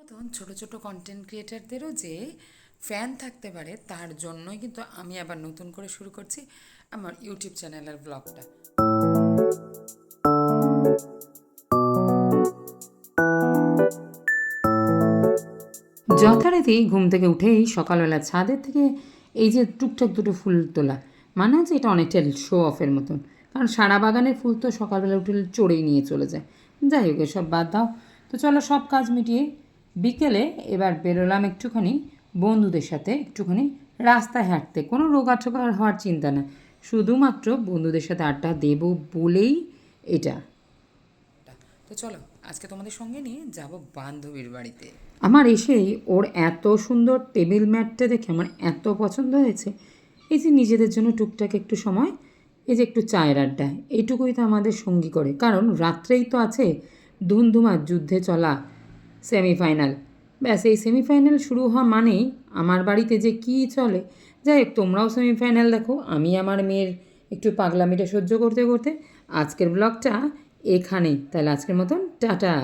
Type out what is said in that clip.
মতন ছোট ছোট কন্টেন্ট ক্রিয়েটারদেরও যে ফ্যান থাকতে পারে তার জন্যই কিন্তু আমি আবার নতুন করে শুরু করছি আমার ইউটিউব চ্যানেলের ব্লগটা। যথারীতি ঘুম থেকে উঠেই সকালবেলা ছাদের থেকে এই যে টুকটাক দুটো ফুল তোলা, মানে হচ্ছে এটা অনেকটা শো অফের মতন, কারণ সারা বাগানের ফুল তো সকালবেলা উঠে চড়েই নিয়ে চলে যায়। যাই হোক, এসব বাদ দাও। তো চলো সব কাজ মিটিয়ে বিকেলে এবার বেরোলাম একটুখানি বন্ধুদের সাথে, একটুখানি রাস্তায় হাঁটতে। কোনো রোগাটোগা হওয়ার চিন্তা না, শুধুমাত্র বন্ধুদের সাথে আড্ডা দেবো বলেই এটা। তো চলো আজকে তোমাদের সঙ্গে নিয়ে যাব বান্ধবীর বাড়িতে। আমার এসেই ওর এত সুন্দর টেবিল ম্যাটটা দেখে আমার এত পছন্দ হয়েছে। এই যে নিজেদের জন্য টুকটাক একটু সময়, এই যে একটু চায়ের আড্ডা, এইটুকুই তো আমাদের সঙ্গী করে। কারণ রাত্রেই তো আছে ধুমধুমার যুদ্ধে চলা সেমিফাইনাল। ব্যাস, এই সেমিফাইনাল শুরু হওয়া মানেই আমার বাড়িতে যে কী চলে। যাই হোক, তোমরাও সেমিফাইনাল দেখো, আমি আমার মেয়ের একটু পাগলামিটা সহ্য করতে করতে আজকের ব্লগটা এখানেই। তাহলে আজকের মতন টাটা।